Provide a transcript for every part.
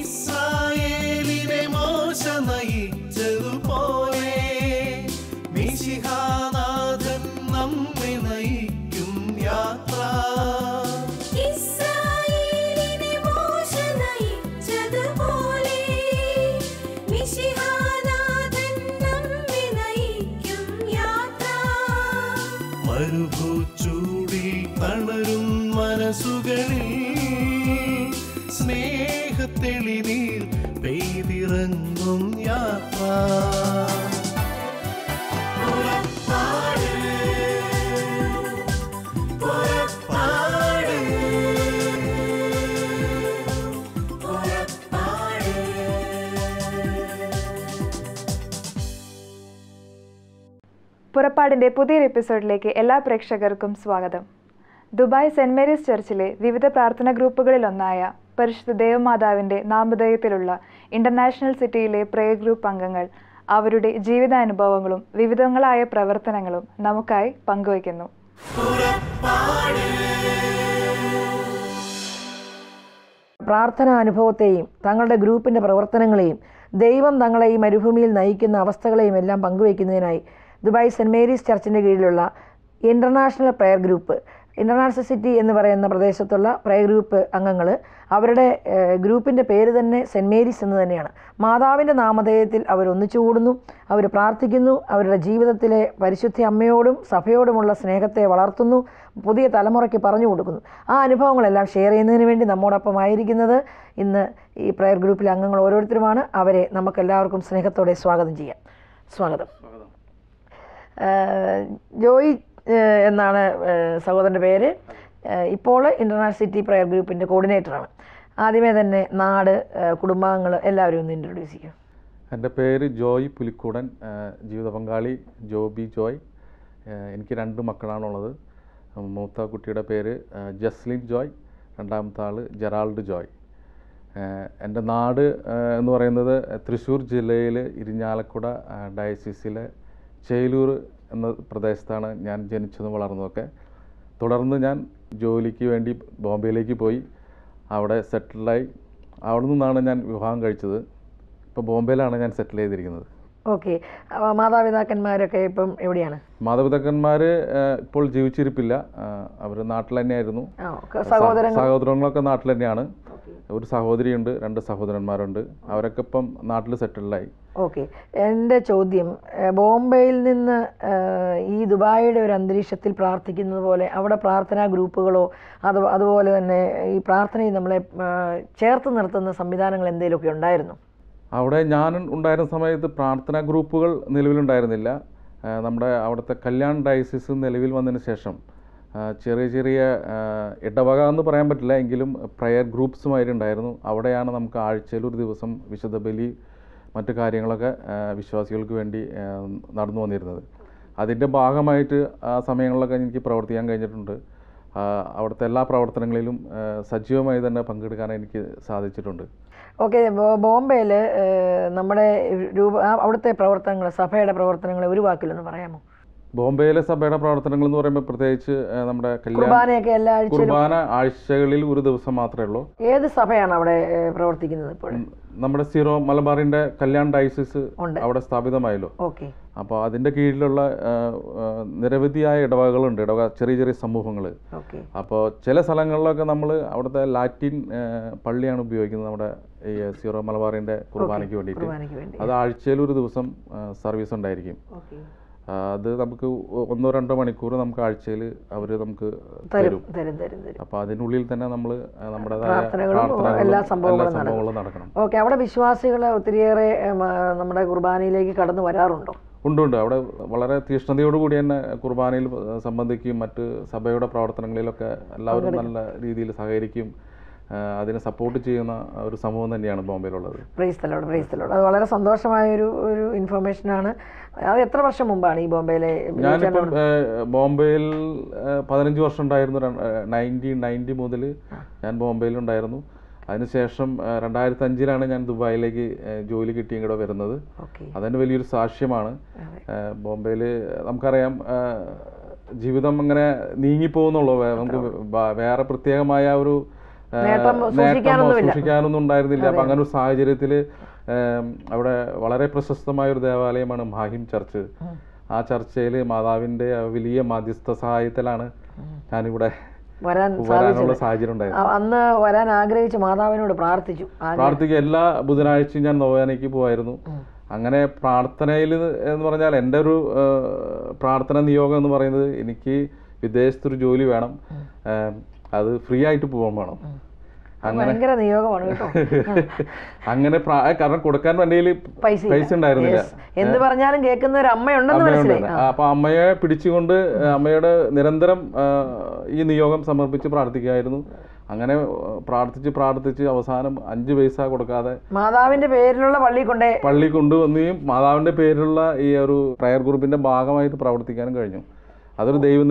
ഇസ്രായേലിനെ മോശ നയിച്ചതുപോലെ മിശിഹാനാഥൻ നമ്മെ നയിക്കും യാത്ര. ഇസ്രായേലിനെ മോശ നയിച്ചതുപോലെ മിശിഹാനാഥൻ നമ്മെ നയിക്കും യാത്ര. മരുഭൂച്ചൂടിൽ തളരും മനസ്സുകളിൽ സ്നേഹത്തെളിനീർ പെയ്തിറങ്ങും യാത്ര. പുറപ്പാടിൻ്റെ പുതിയൊരു എപ്പിസോഡിലേക്ക് എല്ലാ പ്രേക്ഷകർക്കും സ്വാഗതം. ദുബായ് സെൻറ് മേരീസ് ചർച്ചിലെ വിവിധ പ്രാർത്ഥനാ ഗ്രൂപ്പുകളിലൊന്നായ പരിശുദ്ധ ദേവമാതാവിൻ്റെ നാമധേയത്തിലുള്ള ഇൻ്റർനാഷണൽ സിറ്റിയിലെ പ്രേയർ ഗ്രൂപ്പ് അംഗങ്ങൾ അവരുടെ ജീവിതാനുഭവങ്ങളും വിവിധങ്ങളായ പ്രവർത്തനങ്ങളും നമുക്കായി പങ്കുവയ്ക്കുന്നു. പ്രാർത്ഥനാ അനുഭവത്തെയും തങ്ങളുടെ ഗ്രൂപ്പിൻ്റെ പ്രവർത്തനങ്ങളെയും ദൈവം തങ്ങളെ ഈ മരുഭൂമിയിൽ നയിക്കുന്ന അവസ്ഥകളെയും എല്ലാം പങ്കുവയ്ക്കുന്നതിനായി ദുബായ് സെൻറ് മേരീസ് ചർച്ചിൻ്റെ കീഴിലുള്ള international prayer group, international city എന്ന് പറയുന്ന പ്രദേശത്തുള്ള പ്രയർ ഗ്രൂപ്പ് അംഗങ്ങൾ, അവരുടെ ഗ്രൂപ്പിൻ്റെ പേര് തന്നെ സെൻറ് മേരീസ് എന്ന് തന്നെയാണ്. മാതാവിൻ്റെ നാമധേയത്തിൽ അവർ ഒന്നിച്ചുകൂടുന്നു, അവർ പ്രാർത്ഥിക്കുന്നു, അവരുടെ ജീവിതത്തിലെ പരിശുദ്ധ അമ്മയോടും സഭയോടുമുള്ള സ്നേഹത്തെ വളർത്തുന്നു, പുതിയ തലമുറയ്ക്ക് പറഞ്ഞു കൊടുക്കുന്നു. ആ അനുഭവങ്ങളെല്ലാം ഷെയർ ചെയ്യുന്നതിന് വേണ്ടി നമ്മോടൊപ്പം ആയിരിക്കുന്നത് ഇന്ന് ഈ പ്രയർ ഗ്രൂപ്പിലെ അംഗങ്ങൾ ഓരോരുത്തരുമാണ്. അവരെ നമുക്കെല്ലാവർക്കും സ്നേഹത്തോടെ സ്വാഗതം ചെയ്യാം. സ്വാഗതം. ജോയി എന്നാണ് സഹോദരൻ്റെ പേര്. ഇപ്പോൾ ഇൻ്റർനാഷണൽ സിറ്റി പ്രയർ ഗ്രൂപ്പിൻ്റെ കോർഡിനേറ്ററാണ്. ആദ്യമേ തന്നെ നാട്, കുടുംബാംഗങ്ങൾ എല്ലാവരും ഒന്ന് ഇൻട്രൊഡ്യൂസ് ചെയ്യും. എൻ്റെ പേര് ജോയ് പുലിക്കൂടൻ. ജീവിത പങ്കാളി ജോബി ജോയ്. എനിക്ക് 2 മക്കളാണുള്ളത്. മൂത്ത കുട്ടിയുടെ പേര് ജസ്ലിൻ ജോയ്, രണ്ടാമത്തെ ആൾ ജെറാൾഡ് ജോയ്. എൻ്റെ നാട് എന്ന് പറയുന്നത് തൃശ്ശൂർ ജില്ലയിൽ ഇരിഞ്ഞാലക്കുട ഡയസിസിലെ ചേലൂർ എന്ന പ്രദേശത്താണ് ഞാൻ ജനിച്ചതും വളർന്നതൊക്കെ. തുടർന്ന് ഞാൻ ജോലിക്ക് വേണ്ടി ബോംബെയിലേക്ക് പോയി, അവിടെ സെറ്റിലായി. അവിടെ നിന്നാണ് ഞാൻ വിവാഹം കഴിച്ചത്. ഇപ്പോൾ ബോംബെയിലാണ് ഞാൻ സെറ്റിൽ ചെയ്തിരിക്കുന്നത്. ഓക്കെ. മാതാപിതാക്കന്മാരൊക്കെ ഇപ്പം എവിടെയാണ്? മാതാപിതാക്കന്മാർ ഇപ്പോൾ ജീവിച്ചിരിപ്പില്ല. അവർ നാട്ടിൽ തന്നെയായിരുന്നു. സഹോദരങ്ങളൊക്കെ നാട്ടിൽ തന്നെയാണ്. ഒരു സഹോദരിയുണ്ട്, 2 സഹോദരന്മാരുണ്ട്. അവരൊക്കെ ഇപ്പം നാട്ടിൽ സെറ്റിൽഡായി. ഓക്കെ. എൻ്റെ ചോദ്യം, ബോംബെയിൽ നിന്ന് ഈ ദുബായിയുടെ ഒരു അന്തരീക്ഷത്തിൽ പ്രാർത്ഥിക്കുന്നത് പോലെ അവിടെ പ്രാർത്ഥനാ ഗ്രൂപ്പുകളോ അതുപോലെ തന്നെ ഈ പ്രാർത്ഥനയിൽ നമ്മളെ ചേർത്ത് നിർത്തുന്ന സംവിധാനങ്ങൾ എന്തെങ്കിലുമൊക്കെ ഉണ്ടായിരുന്നു? അവിടെ ഞാൻ ഉണ്ടായിരുന്ന സമയത്ത് പ്രാർത്ഥനാ ഗ്രൂപ്പുകൾ നിലവിലുണ്ടായിരുന്നില്ല. നമ്മുടെ അവിടുത്തെ കല്യാൺ ഡയസിസ് നിലവിൽ വന്നതിന് ശേഷം ചെറിയ ചെറിയ ഇടവക എന്ന് പറയാൻ പറ്റില്ല, എങ്കിലും പ്രയർ ഗ്രൂപ്പ്സുമായിട്ടുണ്ടായിരുന്നു. അവിടെയാണ് നമുക്ക് ആഴ്ചയിൽ ഒരു ദിവസം വിശുദ്ധ ബലി മറ്റു കാര്യങ്ങളൊക്കെ വിശ്വാസികൾക്ക് വേണ്ടി നടന്നു വന്നിരുന്നത്. അതിൻ്റെ ഭാഗമായിട്ട് ആ സമയങ്ങളിലൊക്കെ എനിക്ക് പ്രവർത്തിക്കാൻ കഴിഞ്ഞിട്ടുണ്ട്. അവിടുത്തെ എല്ലാ പ്രവർത്തനങ്ങളിലും സജീവമായി തന്നെ പങ്കെടുക്കാൻ എനിക്ക് സാധിച്ചിട്ടുണ്ട്. ഓക്കെ. ബോംബെയിൽ നമ്മുടെ അവിടുത്തെ പ്രവർത്തനങ്ങൾ, സഭയുടെ പ്രവർത്തനങ്ങൾ ഒരു വാക്കിലൊന്ന് പറയാമോ? ബോംബെയിലെ സഭയുടെ പ്രവർത്തനങ്ങൾ എന്ന് പറയുമ്പോൾ പ്രത്യേകിച്ച് നമ്മുടെ കുർബാന ആഴ്ചകളിൽ ഒരു ദിവസം മാത്രമേ ഉള്ളൂ. ഏത് സഭയാണ് അവിടെ പ്രവർത്തിക്കുന്നത് ഇപ്പോൾ? നമ്മുടെ സീറോ മലബാറിന്റെ കല്യാൺ ഡയസിസ് അവിടെ സ്ഥാപിതമായല്ലോ. അപ്പോൾ അതിന്റെ കീഴിലുള്ള നിരവധിയായ ഇടവകകളുണ്ട്, ചെറിയ ചെറിയ സമൂഹങ്ങൾ. അപ്പോൾ ചില സ്ഥലങ്ങളിലൊക്കെ നമ്മൾ അവിടുത്തെ ലാറ്റിൻ പള്ളിയാണ് ഉപയോഗിക്കുന്നത് നമ്മുടെ ഈ സീറോ മലബാറിന്റെ കുർബാനയ്ക്ക് വേണ്ടിയിട്ട്. അത് ആഴ്ചയിൽ ഒരു ദിവസം സർവീസ് ഉണ്ടായിരിക്കും. അത് നമുക്ക് 1-2 മണിക്കൂർ നമുക്ക് ആഴ്ചയിൽ അവർ നമുക്ക് തരും. അപ്പോൾ അതിനുള്ളിൽ തന്നെ നമ്മൾ നമ്മുടേതായ എല്ലാ സംഭവങ്ങളും നടക്കണം. ഓക്കെ. അവിടെ വിശ്വാസികൾ ഒത്തിരിയേറെ നമ്മുടെ കുർബാനയിലേക്ക് കടന്നു വരാറുണ്ടോ? ഉണ്ട്. അവിടെ വളരെ തീഷ്ണതയോടുകൂടി തന്നെ കുർബാനയിൽ സംബന്ധിക്കും മറ്റ് സഭയുടെ പ്രവർത്തനങ്ങളിലൊക്കെ എല്ലാവരും നല്ല രീതിയിൽ സഹകരിക്കും. അതിനെ സപ്പോർട്ട് ചെയ്യുന്ന ഒരു സമൂഹം തന്നെയാണ് ബോംബെയിലുള്ളത്. Price the Lord. അത് വളരെ സന്തോഷമായ ഒരു ഇൻഫർമേഷനാണ്. അത് എത്ര വർഷം മുമ്പാണ് ഈ ബോംബെയിലെ? ഞാനിപ്പോൾ ബോംബെയിൽ 15 വർഷം ഉണ്ടായിരുന്നു. 1990 മുതൽ ഞാൻ ബോംബെയിലുണ്ടായിരുന്നു. അതിനുശേഷം 2005 ഞാൻ ദുബായിലേക്ക് ജോലി കിട്ടി ഇങ്ങോട്ട് വരുന്നത്. അതിന് വലിയൊരു സാക്ഷ്യമാണ്. ബോംബെയിൽ നമുക്കറിയാം ജീവിതം അങ്ങനെ നീങ്ങിപ്പോകുന്നുള്ളൂ. നമുക്ക് വേറെ പ്രത്യേകമായ ഒരു സൂക്ഷിക്കാനൊന്നും ഉണ്ടായിരുന്നില്ല. അപ്പം അങ്ങനെ ഒരു സാഹചര്യത്തിൽ അവിടെ വളരെ പ്രശസ്തമായ ഒരു ദേവാലയമാണ് മാഹിം ചർച്ച്. ആ ചർച്ചയിൽ മാതാവിൻ്റെ വലിയ മാധ്യസ്ഥ സഹായത്തിലാണ് ഞാനിവിടെ വരാനുള്ള സാഹചര്യം ഉണ്ടായിരുന്നു. അന്ന് വരാൻ ആഗ്രഹിച്ച് മാതാവിനോട് പ്രാർത്ഥിക്കുക. എല്ലാ ബുധനാഴ്ചയും ഞാൻ നൊവേനയ്ക്ക് പോവായിരുന്നു. അങ്ങനെ പ്രാർത്ഥനയിൽ എന്ന് പറഞ്ഞാൽ എൻ്റെ ഒരു പ്രാർത്ഥന നിയോഗം എന്ന് പറയുന്നത് എനിക്ക് വിദേശത്തൊരു ജോലി വേണം, അത് ഫ്രീ ആയിട്ട് പോകാൻ വേണം. ഭയങ്കര നിയോഗമാണ് കേട്ടോ. അങ്ങനെ കാരണം കൊടുക്കാൻ എൻ്റെ കയ്യിൽ പൈസ ഉണ്ടായിരുന്നില്ല. എന്ത് പറഞ്ഞാലും കേൾക്കുന്ന ഒരു അമ്മയുണ്ടെന്ന്. അപ്പൊ അമ്മയെ പിടിച്ചുകൊണ്ട് അമ്മയുടെ നിരന്തരം ഈ നിയോഗം സമർപ്പിച്ച് പ്രാർത്ഥിക്കുകയായിരുന്നു. അങ്ങനെ പ്രാർത്ഥിച്ച് അവസാനം 5 പൈസ കൊടുക്കാതെ മാതാവിന്റെ പേരിലുള്ള പള്ളി കൊണ്ടുവന്നുകയും മാതാവിന്റെ പേരിലുള്ള ഈ ഒരു പ്രയർ ഗ്രൂപ്പിന്റെ ഭാഗമായിട്ട് പ്രവർത്തിക്കാനും കഴിഞ്ഞു. അതൊരു ദൈവ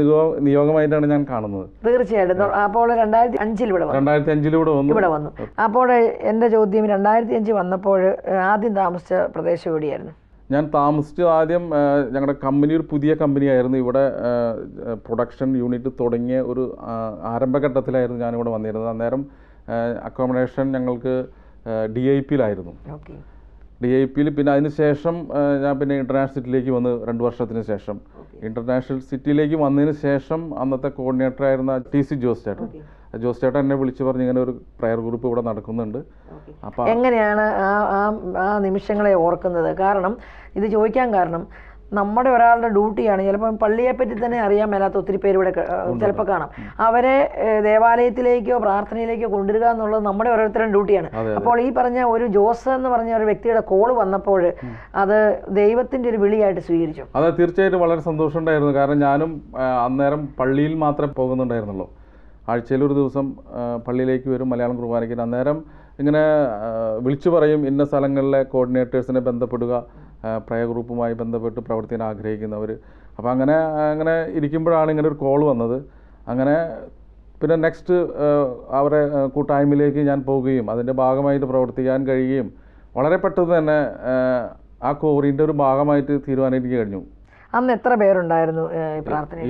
നിയോഗമായിട്ടാണ് ഞാൻ കാണുന്നത്. തീർച്ചയായിട്ടും. അപ്പോൾ 2005 ഇവിടെ വന്നു. അപ്പോൾ എൻ്റെ ചോദ്യം, 2005 വന്നപ്പോൾ ആദ്യം താമസിച്ച പ്രദേശം എവിടെയായിരുന്നു? ഞാൻ താമസിച്ചത് ആദ്യം ഞങ്ങളുടെ കമ്പനി ഒരു പുതിയ കമ്പനിയായിരുന്നു. ഇവിടെ പ്രൊഡക്ഷൻ യൂണിറ്റ് തുടങ്ങിയ ഒരു ആരംഭഘട്ടത്തിലായിരുന്നു ഞാനിവിടെ വന്നിരുന്നത്. അന്നേരം അക്കോമഡേഷൻ ഞങ്ങൾക്ക് DIP-യിലായിരുന്നു. DIP-യിൽ പിന്നെ അതിന് ശേഷം ഞാൻ പിന്നെ ഇൻ്റർനാഷണൽ സിറ്റിയിലേക്ക് വന്ന് 2 വർഷത്തിന് ശേഷം. ഇൻ്റർനാഷണൽ സിറ്റിയിലേക്ക് വന്നതിന് ശേഷം അന്നത്തെ കോർഡിനേറ്റർ ആയിരുന്ന TC ജോസ് ചേട്ടൻ എന്നെ വിളിച്ചു പറഞ്ഞ് ഇങ്ങനെ ഒരു പ്രയർ ഗ്രൂപ്പ് ഇവിടെ നടക്കുന്നുണ്ട്. അപ്പോൾ എങ്ങനെയാണ് ആ നിമിഷങ്ങളെ ഓർക്കുന്നത്? കാരണം ഇത് ചോദിക്കാൻ കാരണം നമ്മുടെ ഒരാളുടെ ഡ്യൂട്ടിയാണ്. ചിലപ്പം പള്ളിയെപ്പറ്റി തന്നെ അറിയാൻ മേലാത്ത ഒത്തിരി പേര് ഇവിടെ ചിലപ്പോൾ കാണാം. അവരെ ദേവാലയത്തിലേക്കോ പ്രാർത്ഥനയിലേക്കോ കൊണ്ടുവരിക എന്നുള്ളത് നമ്മുടെ ഓരോരുത്തരും ഡ്യൂട്ടിയാണ്. അപ്പോൾ ഈ പറഞ്ഞ ഒരു ജോസ് എന്ന് പറഞ്ഞ ഒരു വ്യക്തിയുടെ കോള് വന്നപ്പോൾ അത് ദൈവത്തിൻ്റെ ഒരു വിളിയായിട്ട് സ്വീകരിച്ചു. അതെ, തീർച്ചയായിട്ടും വളരെ സന്തോഷമുണ്ടായിരുന്നു. കാരണം ഞാനും അന്നേരം പള്ളിയിൽ മാത്രമേ പോകുന്നുണ്ടായിരുന്നുള്ളൂ. ആഴ്ചയിലൊരു ദിവസം പള്ളിയിലേക്ക് വരും മലയാളം കുർബാനയ്ക്ക്. അന്നേരം ഇങ്ങനെ വിളിച്ചു പറയും ഇന്ന സ്ഥലങ്ങളിലെ കോർഡിനേറ്റേഴ്സിനെ ബന്ധപ്പെടുക, പ്രയർ ഗ്രൂപ്പുമായി ബന്ധപ്പെട്ട് പ്രവർത്തിക്കാൻ ആഗ്രഹിക്കുന്നവർ. അപ്പോൾ അങ്ങനെ ഇരിക്കുമ്പോഴാണ് ഇങ്ങനെ ഒരു കോൾ വന്നത്. അങ്ങനെ പിന്നെ നെക്സ്റ്റ് അവരെ കൂട്ടായ്മയിലേക്ക് ഞാൻ പോവുകയും അതിൻ്റെ ഭാഗമായിട്ട് പ്രവർത്തിക്കാൻ കഴിയുകയും വളരെ പെട്ടെന്ന് തന്നെ ആ കോറിൻ്റെ ഒരു ഭാഗമായിട്ട് തീരുമാനിക്കാൻ കഴിഞ്ഞു. അന്ന് എത്ര പേരുണ്ടായിരുന്നു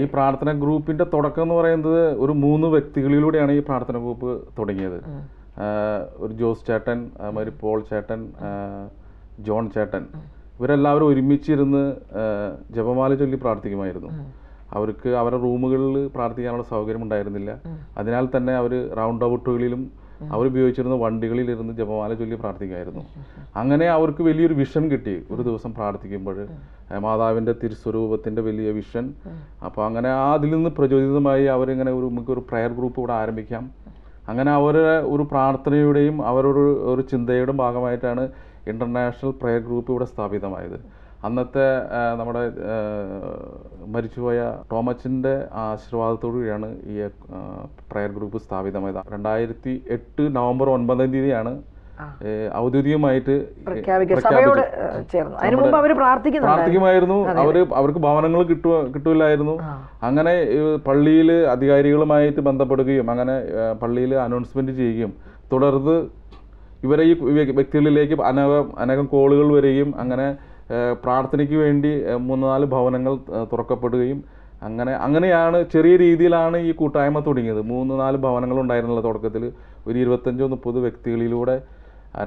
ഈ പ്രാർത്ഥന ഗ്രൂപ്പിൻ്റെ തുടക്കം എന്ന് പറയുന്നത് ഒരു 3 വ്യക്തികളിലൂടെയാണ് ഈ പ്രാർത്ഥന ഗ്രൂപ്പ് തുടങ്ങിയത്. ഒരു ജോസ് ചേട്ടൻ, ഒരു പോൾ ചേട്ടൻ, ജോൺ ചേട്ടൻ, ഇവരെല്ലാവരും ഒരുമിച്ചിരുന്ന് ജപമാല ചൊല്ലി പ്രാർത്ഥിക്കുമായിരുന്നു. അവർക്ക് അവരുടെ റൂമുകളിൽ പ്രാർത്ഥിക്കാനുള്ള സൗകര്യം ഉണ്ടായിരുന്നില്ല. അതിനാൽ തന്നെ അവർ റൗണ്ട് ഔട്ടുകളിലും അവരുപയോഗിച്ചിരുന്ന വണ്ടികളിലിരുന്ന് ജപമാല ചൊല്ലി പ്രാർത്ഥിക്കുമായിരുന്നു. അങ്ങനെ അവർക്ക് വലിയൊരു വിഷൻ കിട്ടി. ഒരു ദിവസം പ്രാർത്ഥിക്കുമ്പോൾ മാതാവിൻ്റെ തിരുസ്വരൂപത്തിൻ്റെ വലിയ വിഷൻ. അപ്പോൾ അങ്ങനെ അതിൽ നിന്ന് പ്രചോദിതമായി അവരിങ്ങനെ നമുക്കൊരു പ്രയർ ഗ്രൂപ്പ് ഇവിടെ ആരംഭിക്കാം. അങ്ങനെ അവരുടെ ഒരു പ്രാർത്ഥനയുടെയും അവരുടെ ഒരു ചിന്തയുടെയും ഭാഗമായിട്ടാണ് ഇൻ്റർനാഷണൽ പ്രയർ ഗ്രൂപ്പ് ഇവിടെ സ്ഥാപിതമായത്. അന്നത്തെ നമ്മുടെ മരിച്ചുപോയ ടോമച്ചിൻ്റെ ആശീർവാദത്തോടു കൂടിയാണ് ഈ പ്രയർ ഗ്രൂപ്പ് സ്ഥാപിതമായത്. 2008 നവംബർ 9-ാം തീയതിയാണ് ഔദ്യോഗികമായിട്ട് പ്രാർത്ഥിക്കുമായിരുന്നു. അവർക്ക് ഭവനങ്ങൾ കിട്ടൂലായിരുന്നു. അങ്ങനെ പള്ളിയിൽ അധികാരികളുമായിട്ട് ബന്ധപ്പെടുകയും അങ്ങനെ പള്ളിയിൽ അനൗൺസ്മെന്റ് ചെയ്യുകയും തുടർന്ന് ഇവരെ ഈ വ്യക്തികളിലേക്ക് അനേകം കോളുകൾ വരികയും അങ്ങനെ പ്രാർത്ഥനയ്ക്ക് വേണ്ടി 3-4 ഭവനങ്ങൾ തുറക്കപ്പെടുകയും അങ്ങനെയാണ് ചെറിയ രീതിയിലാണ് ഈ കൂട്ടായ്മ തുടങ്ങിയത്. 3-4 ഭവനങ്ങൾ ഉണ്ടായിരുന്നുള്ള തുടക്കത്തിൽ. ഒരു 25-30 വ്യക്തികളിലൂടെ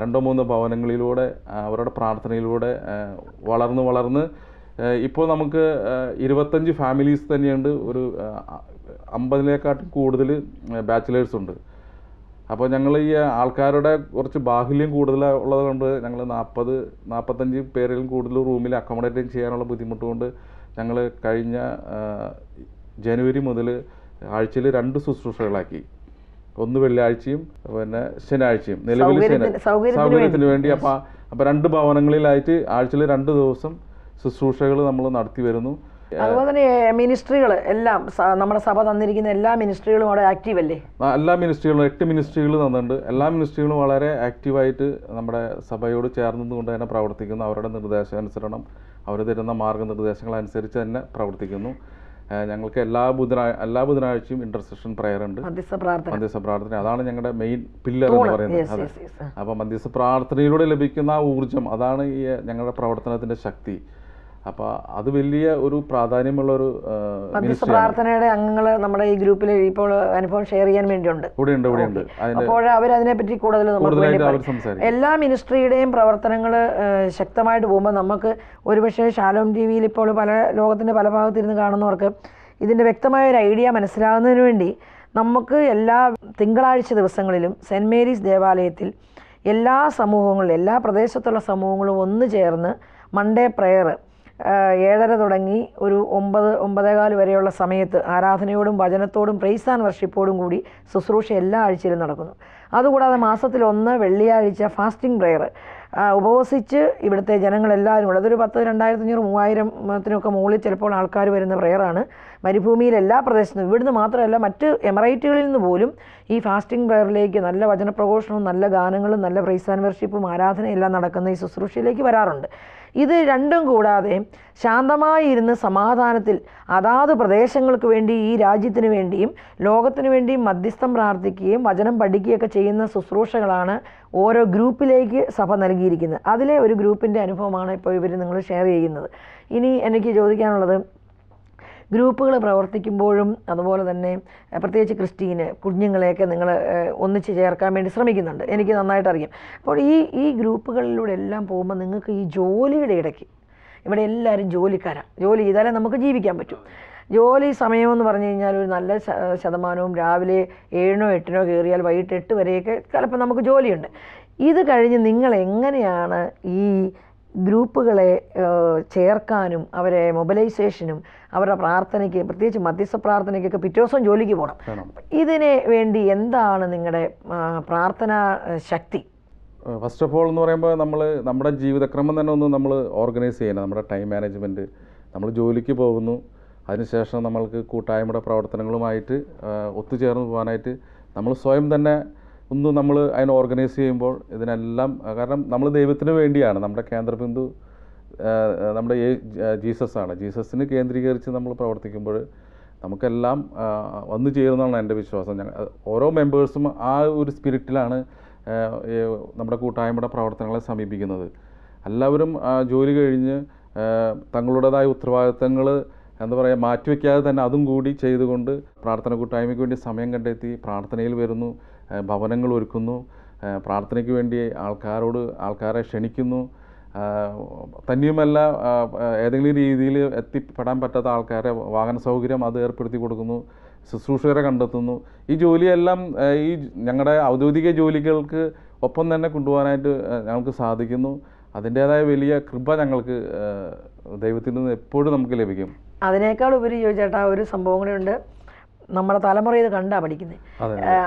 2-3 ഭവനങ്ങളിലൂടെ അവരുടെ പ്രാർത്ഥനയിലൂടെ വളർന്ന് ഇപ്പോൾ നമുക്ക് 25 ഫാമിലീസ് തന്നെയുണ്ട്. ഒരു 50-ലേക്കാട്ട് കൂടുതൽ ബാച്ചിലേഴ്സ് ഉണ്ട്. അപ്പോൾ ഞങ്ങൾ ഈ ആൾക്കാരുടെ കുറച്ച് ബാഹുല്യം കൂടുതൽ ഉള്ളത് കൊണ്ട് ഞങ്ങൾ 40-45 പേരിലും കൂടുതൽ റൂമിൽ അക്കോമഡേറ്റ് ചെയ്യാനുള്ള ബുദ്ധിമുട്ട് കൊണ്ട് ഞങ്ങൾ കഴിഞ്ഞ ജനുവരി മുതൽ ആഴ്ചയിൽ 2 ശുശ്രൂഷകളാക്കി. ഒന്ന് വെള്ളിയാഴ്ചയും പിന്നെ ശനിയാഴ്ചയും, നിലവിൽ സൗകര്യത്തിന് വേണ്ടി. അപ്പോൾ 2 ഭവനങ്ങളിലായിട്ട് ആഴ്ചയിൽ 2 ദിവസം ശുശ്രൂഷകൾ നമ്മൾ നടത്തി വരുന്നു. അതുപോലെ തന്നെ മിനിസ്ട്രികൾ എല്ലാം നമ്മുടെ സഭ തന്നിരിക്കുന്ന എല്ലാ മിനിസ്ട്രികളും അവിടെ ആക്റ്റീവ് അല്ലേ? എല്ലാ മിനിസ്ട്രികളും 8 മിനിസ്ട്രികൾ തന്നിട്ടുണ്ട്. എല്ലാ മിനിസ്ട്രികളും വളരെ ആക്റ്റീവായിട്ട് നമ്മുടെ സഭയോട് ചേർന്നുകൊണ്ട് തന്നെ പ്രവർത്തിക്കുന്നു. അവരുടെ നിർദ്ദേശാനുസരണം അവർ തരുന്ന മാർഗ്ഗനിർദ്ദേശങ്ങൾ അനുസരിച്ച് തന്നെ പ്രവർത്തിക്കുന്നു. ഞങ്ങൾക്ക് എല്ലാ ബുധനാഴ്ചയും ഇന്റർസെഷൻ പ്രയർ ഉണ്ട്, മധ്യസ്ഥ പ്രാർത്ഥന. അതാണ് ഞങ്ങളുടെ മെയിൻ പില്ലർ എന്ന് പറയുന്നത്. അതെ, അപ്പോൾ മധ്യസ്ഥ പ്രാർത്ഥനയിലൂടെ ലഭിക്കുന്ന ആ ഊർജം, അതാണ് ഈ ഞങ്ങളുടെ പ്രവർത്തനത്തിന്റെ ശക്തി. അപ്പോൾ അത് വലിയ ഒരു പ്രാധാന്യമുള്ളൊരു മധ്യസ്ഥ പ്രാർത്ഥനയുടെ അംഗങ്ങൾ നമ്മുടെ ഈ ഗ്രൂപ്പിൽ ഇപ്പോൾ അനുഭവം ഷെയർ ചെയ്യാൻ വേണ്ടിയുണ്ട്. ഇവിടെയുണ്ട്. അപ്പോൾ അവരതിനെപ്പറ്റി കൂടുതൽ എല്ലാ മിനിസ്ട്രിയുടെയും പ്രവർത്തനങ്ങൾ ശക്തമായിട്ട് പോകുമ്പോൾ നമുക്ക് ഒരുപക്ഷെ ഷാലോം ടി വിയിൽ ഇപ്പോൾ ലോകത്തിൻ്റെ പല ഭാഗത്തിരുന്ന് കാണുന്നവർക്ക് ഇതിൻ്റെ വ്യക്തമായ ഒരു ഐഡിയ മനസ്സിലാകുന്നതിന് വേണ്ടി നമുക്ക് എല്ലാ തിങ്കളാഴ്ച ദിവസങ്ങളിലും സെൻറ്റ് മേരീസ് ദേവാലയത്തിൽ എല്ലാ സമൂഹങ്ങളിലും എല്ലാ പ്രദേശത്തുള്ള സമൂഹങ്ങളും ഒന്ന് ചേർന്ന് മൺഡേ പ്രെയർ 7:30 തുടങ്ങി ഒരു 9-9:15 വരെയുള്ള സമയത്ത് ആരാധനയോടും വചനത്തോടും പ്രൈസ് ആൻഡ് വർഷിപ്പോടും കൂടി ശുശ്രൂഷ എല്ലാ ആഴ്ചയിലും നടക്കുന്നു. അതുകൂടാതെ മാസത്തിൽ 1 വെള്ളിയാഴ്ച ഫാസ്റ്റിംഗ് പ്രെയർ ഉപവസിച്ച് ഇവിടുത്തെ ജനങ്ങളെല്ലാവരും കൂടെ അതൊരു 10,000-2,500-3,000-ത്തിനൊക്കെ മുകളിൽ ചിലപ്പോൾ ആൾക്കാർ വരുന്ന പ്രെയറാണ്. മരുഭൂമിയിൽ എല്ലാ പ്രദേശത്തും ഇവിടുന്ന് മാത്രമല്ല മറ്റ് എമിറേറ്റുകളിൽ നിന്ന് പോലും ഈ ഫാസ്റ്റിംഗ് പ്രെയറിലേക്ക് നല്ല വചനപ്രഘോഷണവും നല്ല ഗാനങ്ങളും നല്ല പ്രൈസ് ആൻഡ് വർഷിപ്പും ആരാധനയെല്ലാം നടക്കുന്ന ഈ ശുശ്രൂഷയിലേക്ക് വരാറുണ്ട്. ഇത് രണ്ടും കൂടാതെ ശാന്തമായി ഇരുന്ന് സമാധാനത്തിൽ അതാത് പ്രദേശങ്ങൾക്ക് വേണ്ടി ഈ രാജ്യത്തിന് വേണ്ടിയും ലോകത്തിന് വേണ്ടിയും മധ്യസ്ഥം പ്രാർത്ഥിക്കുകയും വചനം പഠിക്കുകയൊക്കെ ചെയ്യുന്ന ശുശ്രൂഷകളാണ് ഓരോ ഗ്രൂപ്പിലേക്ക് സഭ നൽകിയിരിക്കുന്നത്. അതിലെ ഒരു ഗ്രൂപ്പിൻ്റെ അനുഭവമാണ് ഇപ്പോൾ ഇവർ നിങ്ങൾ ഷെയർ ചെയ്യുന്നത്. ഇനി എനിക്ക് ചോദിക്കാനുള്ളത്, ഗ്രൂപ്പുകൾ പ്രവർത്തിക്കുമ്പോഴും അതുപോലെ തന്നെ പ്രത്യേകിച്ച് ക്രിസ്റ്റീന് കുഞ്ഞുങ്ങളെയൊക്കെ നിങ്ങൾ ഒന്നിച്ച് ചേർക്കാൻ വേണ്ടി ശ്രമിക്കുന്നുണ്ട്, എനിക്ക് നന്നായിട്ട് അറിയാം. അപ്പോൾ ഈ ഗ്രൂപ്പുകളിലൂടെ എല്ലാം പോകുമ്പോൾ നിങ്ങൾക്ക് ഈ ജോലിയുടെ ഇടയ്ക്ക് ഇവിടെ എല്ലാവരും ജോലിക്കാരാണ്, ജോലി ചെയ്താലേ നമുക്ക് ജീവിക്കാൻ പറ്റും. ജോലി സമയമെന്ന് പറഞ്ഞു കഴിഞ്ഞാൽ ഒരു നല്ല ശതമാനവും രാവിലെ 7-8 കയറിയാൽ വൈകിട്ട് 8 വരെയൊക്കെ ചിലപ്പോൾ നമുക്ക് ജോലിയുണ്ട്. ഇത് കഴിഞ്ഞ് നിങ്ങൾ എങ്ങനെയാണ് ഈ ഗ്രൂപ്പുകളെ ചേർക്കാനും അവരെ മൊബിലൈസേഷനും അവരുടെ പ്രാർത്ഥനയ്ക്ക് പ്രത്യേകിച്ച് മധ്യസ്ഥ പ്രാർത്ഥനയ്ക്കൊക്കെ പിറ്റേ ദിവസം ജോലിക്ക് പോകണം, ഇതിന് വേണ്ടി എന്താണ് നിങ്ങളുടെ പ്രാർത്ഥനാ ശക്തി? ഫസ്റ്റ് ഓഫ് ഓൾ എന്ന് പറയുമ്പോൾ നമ്മുടെ ജീവിതക്രമം തന്നെ ഒന്ന് നമ്മൾ ഓർഗനൈസ് ചെയ്യണം. നമ്മുടെ ടൈം മാനേജ്മെൻറ്റ്, നമ്മൾ ജോലിക്ക് പോകുന്നു, അതിനുശേഷം നമ്മൾക്ക് കൂട്ടായ്മയുടെ പ്രവർത്തനങ്ങളുമായിട്ട് ഒത്തുചേർന്ന് പോകാനായിട്ട് നമ്മൾ സ്വയം തന്നെ നമ്മൾ അതിനെ ഓർഗനൈസ് ചെയ്യുമ്പോൾ ഇതിനെല്ലാം, കാരണം നമ്മൾ ദൈവത്തിന് വേണ്ടിയാണ്, നമ്മുടെ കേന്ദ്രബിന്ദു നമ്മുടെ ജീസസാണ്. ജീസസിന് കേന്ദ്രീകരിച്ച് നമ്മൾ പ്രവർത്തിക്കുമ്പോൾ നമുക്കെല്ലാം വന്നു ചേരുന്നതാണ് എൻ്റെ വിശ്വാസം. ഓരോ മെമ്പേഴ്സും ആ ഒരു സ്പിരിറ്റിലാണ് നമ്മുടെ കൂട്ടായ്മയുടെ പ്രവർത്തനങ്ങളെ സമീപിക്കുന്നത്. എല്ലാവരും ജോലി കഴിഞ്ഞ് തങ്ങളുടേതായ ഉത്തരവാദിത്തങ്ങൾ മാറ്റിവെക്കാതെ തന്നെ അതും കൂടി ചെയ്തുകൊണ്ട് പ്രാർത്ഥന കൂട്ടായ്മയ്ക്ക് വേണ്ടി സമയം കണ്ടെത്തി പ്രാർത്ഥനയിൽ വരുന്നു, ഭവനങ്ങൾ ഒരുക്കുന്നു, പ്രാർത്ഥനയ്ക്ക് വേണ്ടി ആൾക്കാരെ ക്ഷണിക്കുന്നു. തന്നെയുമല്ല, ഏതെങ്കിലും രീതിയിൽ എത്തിപ്പെടാൻ പറ്റാത്ത ആൾക്കാരെ വാഹന സൗകര്യം അത് ഏർപ്പെടുത്തി കൊടുക്കുന്നു, ശുശ്രൂഷകരെ കണ്ടെത്തുന്നു. ഈ ജോലിയെല്ലാം ഈ ഞങ്ങളുടെ ഔദ്യോഗിക ജോലികൾക്ക് ഒപ്പം തന്നെ കൊണ്ടുപോകാനായിട്ട് ഞങ്ങൾക്ക് സാധിക്കുന്നു. അതിൻ്റേതായ വലിയ കൃപ ഞങ്ങൾക്ക് ദൈവത്തിൽ നിന്ന് എപ്പോഴും നമുക്ക് ലഭിക്കും. അതിനേക്കാൾ ഉപരി ചോദിച്ചേട്ടാ ഒരു സംഭവം കൂടെ ഉണ്ട്. നമ്മുടെ തലമുറ ഇത് കണ്ടാ പഠിക്കുന്നത്.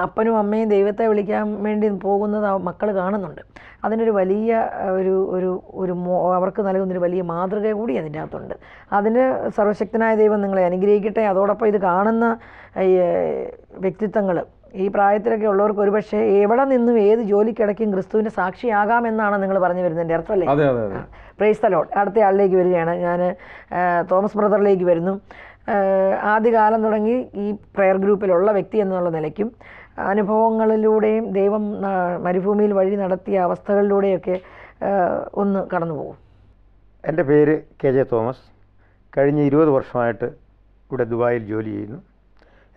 അപ്പനും അമ്മയും ദൈവത്തെ വിളിക്കാൻ വേണ്ടി പോകുന്നത് മക്കൾ കാണുന്നുണ്ട്. അതിനൊരു വലിയ അവർക്ക് നൽകുന്നൊരു വലിയ മാതൃക കൂടി അതിൻ്റെ അകത്തുണ്ട്. അതിന് സർവശക്തനായ ദൈവം നിങ്ങളെ അനുഗ്രഹിക്കട്ടെ. അതോടൊപ്പം ഇത് കാണുന്ന വ്യക്തിത്വങ്ങൾ ഈ പ്രായത്തിലൊക്കെ ഉള്ളവർക്ക് ഒരുപക്ഷെ എവിടെ നിന്നും ഏത് ജോലിക്കിടയ്ക്കും ക്രിസ്തുവിൻ്റെ സാക്ഷിയാകാമെന്നാണ് നിങ്ങൾ പറഞ്ഞു വരുന്നതിൻ്റെ അർത്ഥമല്ലേ? Price the Lord. അടുത്ത ആളിലേക്ക് വരികയാണ് ഞാൻ. തോമസ് ബ്രദറിലേക്ക് വരുന്നു. ആദ്യകാലം തുടങ്ങി ഈ പ്രെയർ ഗ്രൂപ്പിലുള്ള വ്യക്തി എന്നുള്ള നിലയ്ക്കും അനുഭവങ്ങളിലൂടെയും ദൈവം മരുഭൂമിയിൽ വഴി നടത്തിയ അവസ്ഥകളിലൂടെയൊക്കെ ഒന്ന് കടന്നു പോകും. എൻ്റെ പേര് KJ തോമസ്. കഴിഞ്ഞ 20 വർഷമായിട്ട് ഇവിടെ ദുബായിൽ ജോലി ചെയ്യുന്നു.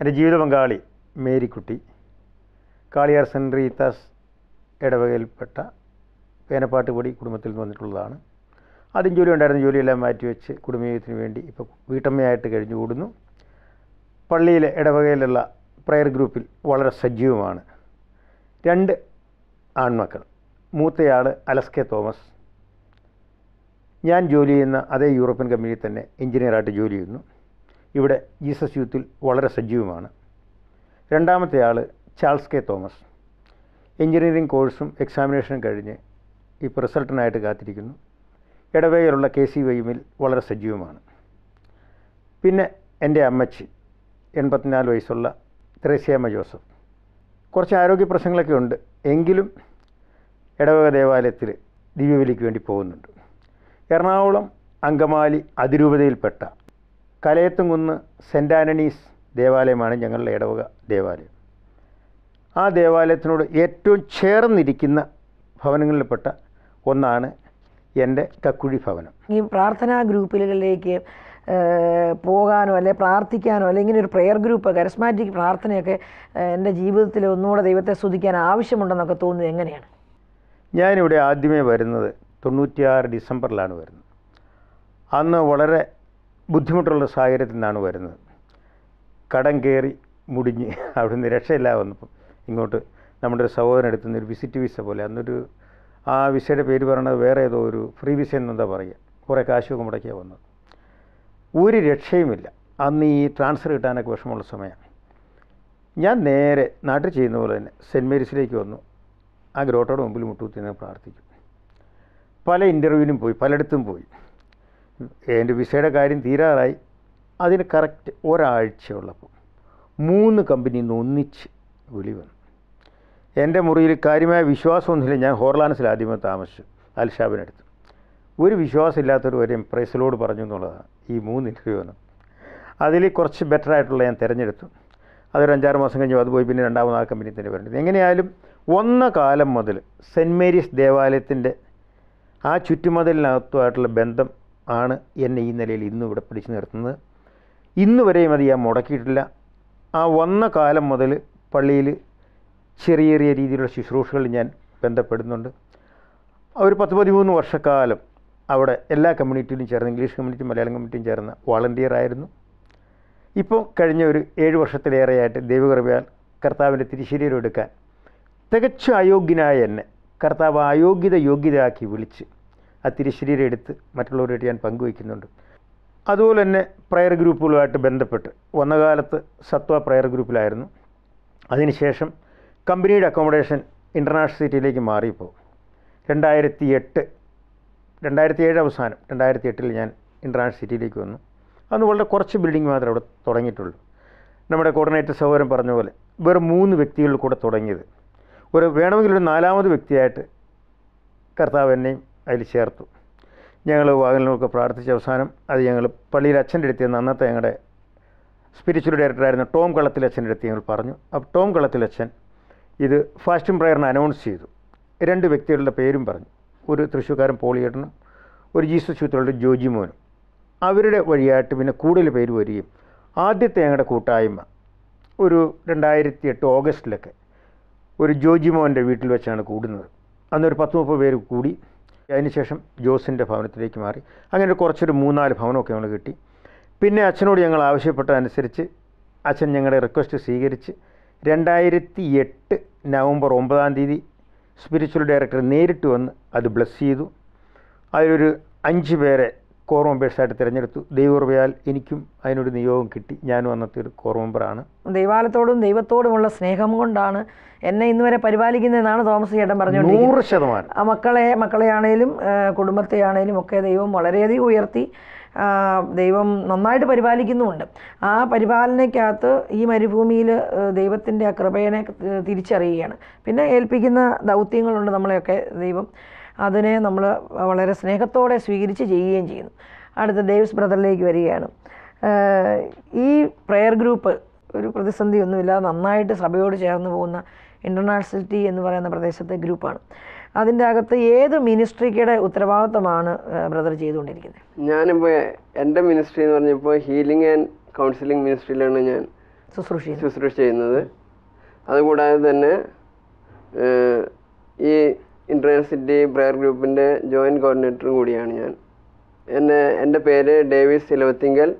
എൻ്റെ ജീവിത പങ്കാളി മേരിക്കുട്ടി കാളിയാർ സെൻറ്റ് റീത്താസ് ഇടവകയിൽപ്പെട്ട പേനപ്പാട്ടുപടി കുടുംബത്തിൽ നിന്ന് വന്നിട്ടുള്ളതാണ്. ആദ്യം ജോലി ഉണ്ടായിരുന്ന ജോലിയെല്ലാം മാറ്റിവെച്ച് കുടുംബജീവിതത്തിന് വേണ്ടി ഇപ്പോൾ വീട്ടമ്മയായിട്ട് കഴിഞ്ഞുകൂടുന്നു. പള്ളിയിലെ ഇടവകയിലുള്ള പ്രെയർ ഗ്രൂപ്പിൽ വളരെ സജീവമാണ്. 2 ആൺമക്കൾ. മൂത്തയാൾ അലസ്കെ തോമസ്. ഞാൻ ജോലി ചെയ്യുന്ന അതേ യൂറോപ്യൻ കമ്പനിയിൽ തന്നെ എഞ്ചിനീയറായിട്ട് ജോലി ചെയ്യുന്നു. ഇവിടെ ജീസസ് യൂത്തിൽ വളരെ സജീവമാണ്. രണ്ടാമത്തെ ആൾ ചാൾസ് കെ തോമസ്. എഞ്ചിനീയറിംഗ് കോഴ്സും എക്സാമിനേഷനും കഴിഞ്ഞ് ഇപ്പോൾ റിസൾട്ടിനായിട്ട് കാത്തിരിക്കുന്നു. ഇടവകയിലുള്ള KCYമിൽ വളരെ സജീവമാണ്. പിന്നെ എൻ്റെ അമ്മച്ചി 84 വയസ്സുള്ള ത്രേസ്യാമ്മ ജോസഫ്. കുറച്ച് ആരോഗ്യ പ്രശ്നങ്ങളൊക്കെ ഉണ്ട്, എങ്കിലും ഇടവക ദേവാലയത്തിൽ ദിവ്യബലിക്ക് വേണ്ടി പോകുന്നുണ്ട്. എറണാകുളം അങ്കമാലി അതിരൂപതയിൽപ്പെട്ട കലയത്തുംകുന്ന് സെൻറ്റ് ആൻ്റണീസ് ദേവാലയമാണ് ഞങ്ങളുടെ ഇടവക ദേവാലയം. ആ ദേവാലയത്തിനോട് ഏറ്റവും ചേർന്നിരിക്കുന്ന ഭവനങ്ങളിൽപ്പെട്ട ഒന്നാണ് എൻ്റെ കക്കുഴി ഭവനം. ഈ പ്രാർത്ഥനാ ഗ്രൂപ്പുകളിലേക്ക് പോകാനോ അല്ലെ പ്രാർത്ഥിക്കാനോ അല്ലെങ്കിൽ ഇങ്ങനെ ഒരു പ്രെയർ ഗ്രൂപ്പ് കരിസ്മാറ്റിക് പ്രാർത്ഥനയൊക്കെ എൻ്റെ ജീവിതത്തിൽ ഒന്നുകൂടെ ദൈവത്തെ സ്തുതിക്കാൻ ആവശ്യമുണ്ടെന്നൊക്കെ തോന്നുന്നത് എങ്ങനെയാണ്? ഞാനിവിടെ ആദ്യമേ വരുന്നത് 96 ഡിസംബറിലാണ് വരുന്നത്. അന്ന് വളരെ ബുദ്ധിമുട്ടുള്ള സാഹചര്യത്തിൽ നിന്നാണ് വരുന്നത്. കടം കയറി മുടിഞ്ഞ് അവിടുന്ന് രക്ഷയില്ല വന്നപ്പം ഇങ്ങോട്ട് നമ്മുടെ ഒരു സഹോദരൻ എടുത്തുന്ന ഒരു വിസിറ്റ് വിസ പോലെ, അന്നൊരു ആ വിസയുടെ പേര് പറയണത് വേറെ ഏതോ ഒരു ഫ്രീ വിസ എന്നെന്താ പറയുക, കുറേ കാശൊക്കെ മുടക്കിയാണ് വന്നത്. ഒരു രക്ഷയുമില്ല. അന്ന് ഈ ട്രാൻസ്ഫർ കിട്ടാനൊക്കെ വിഷമമുള്ള സമയമാണ്. ഞാൻ നേരെ നാട്ടിൽ ചെയ്യുന്ന പോലെ തന്നെ സെൻറ്റ് മേരീസിലേക്ക് വന്നു. ആ ഗ്രോട്ടോയുടെ മുമ്പിൽ മുട്ടുകുത്തി നിന്ന് പ്രാർത്ഥിക്കും. പല ഇൻ്റർവ്യൂവിനും പോയി, പലയിടത്തും പോയി. എൻ്റെ വിസയുടെ കാര്യം തീരാറായി. അതിന് കറക്റ്റ് ഒരാഴ്ചയുള്ളപ്പോൾ 3 കമ്പനിയിൽ നിന്ന് ഒന്നിച്ച് വിളി വന്നു. എൻ്റെ മുറിയിൽ കാര്യമായ വിശ്വാസമൊന്നുമില്ല. ഞാൻ ഹോർലാൻഡ്സിൽ ആദ്യമേ താമസിച്ചു, അൽഷാബിനടുത്ത്. ഒരു വിശ്വാസമില്ലാത്തൊരു വരെയും പ്രൈസലോട് പറഞ്ഞു എന്നുള്ളതാണ് ഈ 3 ഇൻ്റർവ്യൂ വന്നു. അതിൽ കുറച്ച് ബെറ്ററായിട്ടുള്ള ഞാൻ തിരഞ്ഞെടുത്തു. അതൊരു 5-6 മാസം കഴിഞ്ഞു അത് പോയി. പിന്നെ രണ്ടാമത് ആ കമ്പനി തന്നെ വരേണ്ടത്. എങ്ങനെയായാലും വന്ന കാലം മുതൽ സെൻറ്റ് മേരീസ് ദേവാലയത്തിൻ്റെ ആ ചുറ്റുമതിലിനകത്തുമായിട്ടുള്ള ബന്ധം ആണ് എന്നെ ഈ നിലയിൽ ഇന്നും ഇവിടെ പിടിച്ചു നിർത്തുന്നത്. ഇന്ന് വരെയും അത് ഞാൻ മുടക്കിയിട്ടില്ല. ആ വന്ന കാലം മുതൽ പള്ളിയിൽ ചെറിയ ചെറിയ രീതിയിലുള്ള ശുശ്രൂഷകളിൽ ഞാൻ ബന്ധപ്പെടുന്നുണ്ട്. ഒരു 10-13 വർഷക്കാലം അവിടെ എല്ലാ കമ്മ്യൂണിറ്റിയിലും ചേർന്ന്, ഇംഗ്ലീഷ് കമ്മ്യൂണിറ്റിയും മലയാളം കമ്മ്യൂണിറ്റിയും ചേർന്ന വോളണ്ടിയർ ആയിരുന്നു. ഇപ്പോൾ കഴിഞ്ഞ ഒരു 7 വർഷത്തിലേറെയായിട്ട് ദൈവകൃപയാൽ കർത്താവിൻ്റെ തിരുശരീരം എടുക്കാൻ തികച്ചും അയോഗ്യനായ എന്നെ കർത്താവ് യോഗ്യതയാക്കി വിളിച്ച് ആ തിരുശരീരം എടുത്ത് മറ്റുള്ളവരുമായിട്ട് ഞാൻ പങ്കുവയ്ക്കുന്നുണ്ട്. അതുപോലെ തന്നെ പ്രയർ ഗ്രൂപ്പുകളുമായിട്ട് ബന്ധപ്പെട്ട് വന്ന കാലത്ത് സത്വ പ്രയർ ഗ്രൂപ്പിലായിരുന്നു. അതിനുശേഷം കമ്പനിയുടെ അക്കോമഡേഷൻ ഇൻ്റർനാഷണൽ സിറ്റിയിലേക്ക് മാറിയപ്പോൾ 2007 അവസാനം 2008 ഞാൻ ഇൻ്റർനാഷണൽ സിറ്റിയിലേക്ക് വന്നു. അന്ന് വളരെ കുറച്ച് ബിൽഡിംഗ് മാത്രമേ അവിടെ തുടങ്ങിയിട്ടുള്ളൂ. നമ്മുടെ കോർഡിനേറ്റർ സഹോദരൻ പറഞ്ഞ പോലെ വെറും 3 വ്യക്തികളിൽ കൂടെ തുടങ്ങിയത്. വേണമെങ്കിൽ ഒരു 4ാമത് വ്യക്തിയായിട്ട് കർത്താവ് എന്നെയും അതിൽ ചേർത്തു. ഞങ്ങൾ വാഹനങ്ങളൊക്കെ പ്രാർത്ഥിച്ച അവസാനം അത് ഞങ്ങൾ പള്ളിയിൽ അച്ഛൻ്റെ അടുത്ത് നിന്ന് അന്നത്തെ ഞങ്ങളുടെ സ്പിരിച്വൽ ഡയറക്ടറായിരുന്ന ടോം കളത്തിലച്ഛൻ്റെ അടുത്ത് ഞങ്ങൾ പറഞ്ഞു. അപ്പോൾ ടോം കളത്തിലച്ഛൻ ഇത് ഫാസ്റ്റിംഗ് പ്രയറിന് അനൗൺസ് ചെയ്തു. 2 വ്യക്തികളുടെ പേരും പറഞ്ഞു. ഒരു തൃശ്ശൂർക്കാരൻ പോളിയേട്ടനും ഒരു ജീസസ് യൂത്തിലുള്ള ജോജി മോനും. അവരുടെ വഴിയായിട്ട് പിന്നെ കൂടുതൽ പേര് വരികയും ആദ്യത്തെ ഞങ്ങളുടെ കൂട്ടായ്മ ഒരു 2008 ഓഗസ്റ്റിലൊക്കെ ഒരു ജോജി മോൻ്റെ വീട്ടിൽ വെച്ചാണ് കൂടുന്നത്. അന്നൊരു 10-30 പേര് കൂടി. അതിനുശേഷം ജോസിൻ്റെ ഭവനത്തിലേക്ക് മാറി. അങ്ങനെ കുറച്ചൊരു 3-4 ഭവനമൊക്കെ ഞങ്ങൾ കിട്ടി. പിന്നെ അച്ഛനോട് ഞങ്ങൾ ആവശ്യപ്പെട്ടതനുസരിച്ച് അച്ഛൻ ഞങ്ങളുടെ റിക്വസ്റ്റ് സ്വീകരിച്ച് 2008 നവംബർ 9-ാം തീയതി സ്പിരിച്വൽ ഡയറക്ടർ നേരിട്ട് വന്ന് അത് ബ്ലെസ് ചെയ്തു. അതിലൊരു 5 പേരെ കോർ മെമ്പേഴ്സായിട്ട് തിരഞ്ഞെടുത്തു. ദൈവകൃപയാൽ എനിക്കും അതിനൊരു നിയോഗം കിട്ടി. ഞാനും അന്നത്തെ ഒരു കോർ മെമ്പറാണ്. ദൈവത്തോടും ദൈവത്തോടുമുള്ള സ്നേഹം കൊണ്ടാണ് എന്നെ ഇന്ന് വരെ പരിപാലിക്കുന്നതെന്നാണ് തോമസ് ചേട്ടൻ പറഞ്ഞുകൊണ്ടിരിക്കുന്നത്. 100%. ആ മക്കളെയാണേലും കുടുംബത്തെയാണേലും ഒക്കെ ദൈവം വളരെയധികം ഉയർത്തി. ദൈവം നന്നായിട്ട് പരിപാലിക്കുന്നുമുണ്ട്. ആ പരിപാലനയ്ക്കകത്ത് ഈ മരുഭൂമിയിൽ ദൈവത്തിൻ്റെ ആ കൃപയെ തിരിച്ചറിയുകയാണ്. പിന്നെ ഏൽപ്പിക്കുന്ന ദൗത്യങ്ങളുണ്ട് നമ്മളെയൊക്കെ ദൈവം. അതിനെ നമ്മൾ വളരെ സ്നേഹത്തോടെ സ്വീകരിച്ച് ചെയ്യുകയും ചെയ്യുന്നു. അടുത്ത ഡേവിസ് ബ്രദറിലേക്ക് വരികയാണ്. ഈ പ്രെയർ ഗ്രൂപ്പ് ഒരു പ്രതിസന്ധിയൊന്നുമില്ലാതെ നന്നായിട്ട് സഭയോട് ചേർന്ന് പോകുന്ന ഇൻ്റർനാഷണൽ സിറ്റി എന്ന് പറയുന്ന പ്രദേശത്തെ ഗ്രൂപ്പാണ്. അതിൻ്റെ അകത്ത് ഏത് മിനിസ്ട്രിയുടെ ഉത്തരവാദിത്തമാണ് ബ്രദർ ചെയ്തുകൊണ്ടിരിക്കുന്നത്? ഞാനിപ്പോൾ എൻ്റെ മിനിസ്ട്രി എന്ന് പറഞ്ഞപ്പോൾ ഹീലിംഗ് ആൻഡ് കൗൺസിലിംഗ് മിനിസ്ട്രിയിലാണ് ഞാൻ ശുശ്രൂഷ ചെയ്യുന്നത്. അതുകൂടാതെ തന്നെ ഈ ഇൻ്റർനാഷണൽ സിറ്റി പ്രെയർ ഗ്രൂപ്പിൻ്റെ ജോയിൻറ്റ് കോർഡിനേറ്ററും കൂടിയാണ് ഞാൻ. എൻ്റെ പേര് ഡേവിസ് ഇലവത്തിങ്കൽ.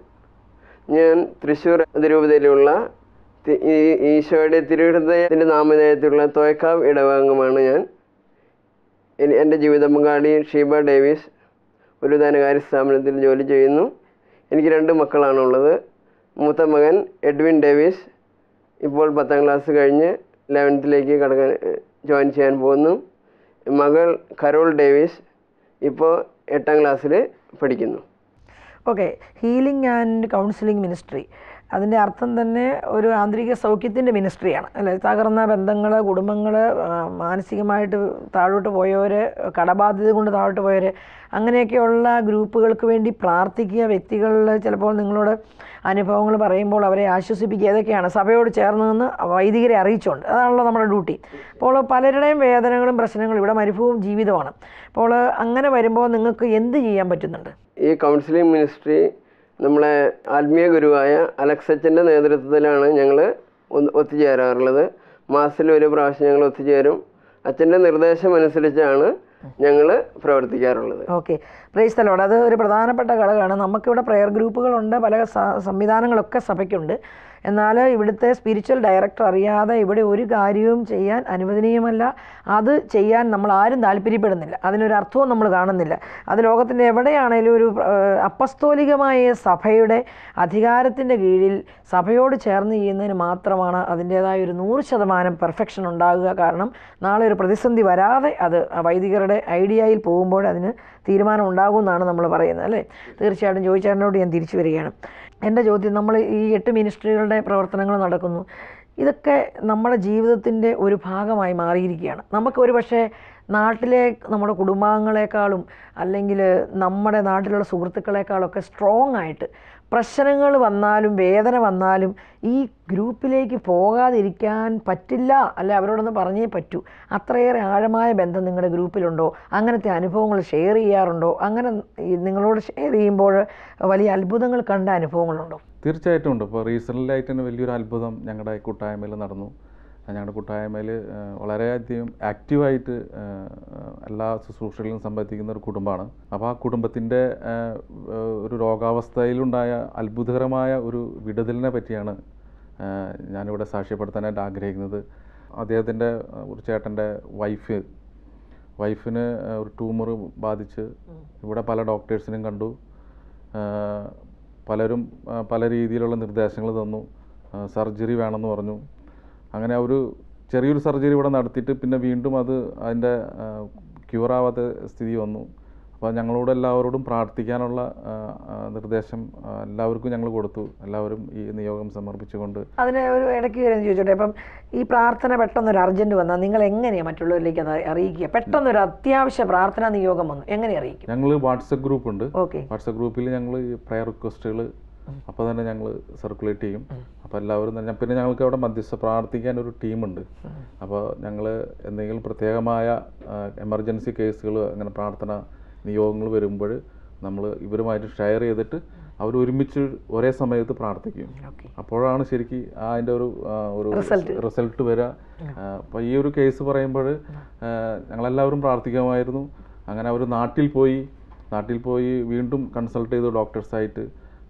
ഞാൻ തൃശ്ശൂർ അതിരൂപതയിലുള്ള ഈശോയുടെ തിരുഹൃദയത്തിൻ്റെ നാമധേയത്തിലുള്ള തോയക്കാവ് ഇടവകമാണ് ഞാൻ. എൻ്റെ ജീവിത പങ്കാളി ഷീബ ഡേവിസ് ഒരു ധനകാര്യ സ്ഥാപനത്തിൽ ജോലി ചെയ്യുന്നു. എനിക്ക് 2 മക്കളാണുള്ളത്. മൂത്ത മകൻ എഡ്വിൻ ഡേവിസ് ഇപ്പോൾ 10ാം ക്ലാസ് കഴിഞ്ഞ് 11th ജോയിൻ ചെയ്യാൻ പോകുന്നു. മകൾ കരോൾ ഡേവിസ് ഇപ്പോൾ 8ാം ക്ലാസ്സിൽ പഠിക്കുന്നു. Okay, healing and counselling ministry അതിൻ്റെ അർത്ഥം തന്നെ ഒരു ആന്തരിക സൗഖ്യത്തിൻ്റെ മിനിസ്ട്രിയാണ് അല്ലേ. തകർന്ന ബന്ധങ്ങൾ, കുടുംബങ്ങൾ, മാനസികമായിട്ട് താഴോട്ട് പോയവർ, കടബാധ്യത കൊണ്ട് താഴോട്ട് പോയവർ, അങ്ങനെയൊക്കെയുള്ള ഗ്രൂപ്പുകൾക്ക് വേണ്ടി പ്രാർത്ഥിക്കുക. വ്യക്തികളിൽ ചിലപ്പോൾ നിങ്ങളോട് അനുഭവങ്ങൾ പറയുമ്പോൾ അവരെ ആശ്വസിപ്പിക്കുക. ഇതൊക്കെയാണ് സഭയോട് ചേർന്ന് നിന്ന് വൈദികരെ അറിയിച്ചുകൊണ്ട്. അതാണല്ലോ നമ്മുടെ ഡ്യൂട്ടി. അപ്പോൾ പലരുടെയും വേദനകളും പ്രശ്നങ്ങളും, ഇവിടെ മരുഭൂവും ജീവിതമാണ്. അപ്പോൾ അങ്ങനെ വരുമ്പോൾ നിങ്ങൾക്ക് എന്ത് ചെയ്യാൻ പറ്റുന്നുണ്ട്? ഈ കൗൺസിലിംഗ് മിനിസ്ട്രി നമ്മളെ ആത്മീയ ഗുരുവായ അലക്സച്ചൻ്റെ നേതൃത്വത്തിലാണ് ഞങ്ങൾ ഒത്തുചേരാറുള്ളത്. മാസത്തിൽ ഒരു പ്രാവശ്യം ഞങ്ങൾ ഒത്തുചേരും. അച്ഛൻ്റെ നിർദ്ദേശം അനുസരിച്ചാണ് ഞങ്ങൾ പ്രവർത്തിക്കാറുള്ളത്. Okay, praise the Lord. അത് ഒരു പ്രധാനപ്പെട്ട ഘടകമാണ്. നമുക്കിവിടെ പ്രെയർ ഗ്രൂപ്പുകളുണ്ട്, പല സംവിധാനങ്ങളൊക്കെ സഭയ്ക്കുണ്ട്. എന്നാൽ ഇവിടുത്തെ സ്പിരിച്വൽ ഡയറക്ടർ അറിയാതെ ഇവിടെ ഒരു കാര്യവും ചെയ്യാൻ അനുവദനീയമല്ല. അത് ചെയ്യാൻ നമ്മൾ ആരും താല്പര്യപ്പെടുന്നില്ല. അതിനൊരു അർത്ഥവും നമ്മൾ കാണുന്നില്ല. അത് ലോകത്തിൻ്റെ എവിടെയാണേലും ഒരു അപ്പസ്തോലികമായ സഭയുടെ അധികാരത്തിൻ്റെ കീഴിൽ സഭയോട് ചേർന്ന് ചെയ്യുന്നതിന് മാത്രമാണ് അതിൻ്റേതായ ഒരു 100% പെർഫെക്ഷൻ ഉണ്ടാകുക. കാരണം നാളെ ഒരു പ്രതിസന്ധി വരാതെ അത് വൈദികരുടെ ഐഡിയയിൽ പോകുമ്പോൾ അതിന് തീരുമാനം ഉണ്ടാകുമെന്നാണ് നമ്മൾ പറയുന്നത് അല്ലേ. തീർച്ചയായിട്ടും ജോയിച്ചേട്ടനോട് ഞാൻ തിരിച്ചു വരികയാണ്. എൻ്റെ ചോദ്യം, നമ്മൾ ഈ 8 മിനിസ്ട്രികളുടെ പ്രവർത്തനങ്ങൾ നടക്കുന്നു. ഇതൊക്കെ നമ്മുടെ ജീവിതത്തിൻ്റെ ഒരു ഭാഗമായി മാറിയിരിക്കുകയാണ്. നമുക്ക് ഒരു പക്ഷേ നാട്ടിലെ നമ്മുടെ കുടുംബാംഗങ്ങളെക്കാളും അല്ലെങ്കിൽ നമ്മുടെ നാട്ടിലുള്ള സുഹൃത്തുക്കളെക്കാളൊക്കെ സ്ട്രോങ് ആയിട്ട് പ്രശ്നങ്ങൾ വന്നാലും വേദന വന്നാലും ഈ ഗ്രൂപ്പിലേക്ക് പോകാതിരിക്കാൻ പറ്റില്ല, അല്ലെ അവരോടൊന്ന് പറഞ്ഞേ പറ്റൂ. അത്രയേറെ ആഴമായ ബന്ധം നിങ്ങളുടെ ഗ്രൂപ്പിലുണ്ടോ? അങ്ങനത്തെ അനുഭവങ്ങൾ ഷെയർ ചെയ്യാറുണ്ടോ? അങ്ങനെ നിങ്ങളോട് ഷെയർ ചെയ്യുമ്പോൾ വലിയ അത്ഭുതങ്ങൾ കണ്ട അനുഭവങ്ങളുണ്ടോ? തീർച്ചയായിട്ടും ഉണ്ട്. ഇപ്പോൾ റീസെൻ്റിലായിട്ട് തന്നെ വലിയൊരു അത്ഭുതം ഞങ്ങളുടെ കൂട്ടായ്മയിൽ നടന്നു. ഞങ്ങളുടെ കൂട്ടായ്മയിൽ വളരെയധികം ആക്റ്റീവായിട്ട് എല്ലാ ശുശ്രൂഷകളിലും സംബന്ധിക്കുന്ന ഒരു കുടുംബമാണ്. അപ്പോൾ ആ കുടുംബത്തിൻ്റെ ഒരു രോഗാവസ്ഥയിലുണ്ടായ അത്ഭുതകരമായ ഒരു വിടുതലിനെ പറ്റിയാണ് ഞാനിവിടെ സാക്ഷ്യപ്പെടുത്താനായിട്ട് ആഗ്രഹിക്കുന്നത്. അദ്ദേഹത്തിൻ്റെ ഒരു ചേട്ടൻ്റെ വൈഫിന് ഒരു ട്യൂമർ ബാധിച്ച് ഇവിടെ പല ഡോക്ടേഴ്സിനും കണ്ടു. പലരും പല രീതിയിലുള്ള നിർദ്ദേശങ്ങൾ തന്നു. സർജറി വേണമെന്ന് പറഞ്ഞു. അങ്ങനെ ഒരു ചെറിയൊരു സർജറി ഇവിടെ നടത്തിയിട്ട് പിന്നെ വീണ്ടും അതിൻ്റെ ക്യൂറാവാത്ത സ്ഥിതി വന്നു. അപ്പോൾ ഞങ്ങളോട് എല്ലാവരോടും പ്രാർത്ഥിക്കാനുള്ള നിർദ്ദേശം എല്ലാവർക്കും ഞങ്ങൾ കൊടുത്തു. എല്ലാവരും ഈ നിയോഗം സമർപ്പിച്ചുകൊണ്ട്. അതിന് ഒരു ഇടയ്ക്ക് കാര്യം ചോദിച്ചോട്ടെ, അപ്പം ഈ പ്രാർത്ഥന പെട്ടെന്നൊരു അർജൻറ്റ് വന്നാൽ നിങ്ങൾ എങ്ങനെയാണ് മറ്റുള്ളവരിലേക്ക് അത് അറിയിക്കുക? പെട്ടെന്നൊരു അത്യാവശ്യ പ്രാർത്ഥനാ നിയോഗം വന്നു, എങ്ങനെ അറിയിക്കും? ഞങ്ങൾ വാട്സപ്പ് ഗ്രൂപ്പ് ഉണ്ട്. ഓക്കെ, വാട്സപ്പ് ഗ്രൂപ്പിൽ ഞങ്ങൾ ഈ പ്രയർ റിക്വസ്റ്റുകൾ അപ്പോൾ തന്നെ ഞങ്ങൾ സർക്കുലേറ്റ് ചെയ്യും. അപ്പോൾ എല്ലാവരും തന്നെ, പിന്നെ ഞങ്ങൾക്ക് അവിടെ മധ്യസ്ഥ പ്രാർത്ഥിക്കാൻ ഒരു ടീമുണ്ട്. അപ്പോൾ ഞങ്ങൾ എന്തെങ്കിലും പ്രത്യേകമായ എമർജൻസി കേസുകൾ, അങ്ങനെ പ്രാർത്ഥന നിയോഗങ്ങൾ വരുമ്പോൾ നമ്മൾ ഇവരുമായിട്ട് ഷെയർ ചെയ്തിട്ട് അവർ ഒരുമിച്ച് ഒരേ സമയത്ത് പ്രാർത്ഥിക്കും. അപ്പോഴാണ് ശരിക്കും അതിൻ്റെ ഒരു റിസൾട്ട് വരിക. അപ്പോൾ ഈ ഒരു കേസ് പറയുമ്പോൾ ഞങ്ങളെല്ലാവരും പ്രാർത്ഥിക്കുമായിരുന്നു. അങ്ങനെ അവർ നാട്ടിൽ പോയി വീണ്ടും കൺസൾട്ട് ചെയ്തു ഡോക്ടേഴ്സായിട്ട്.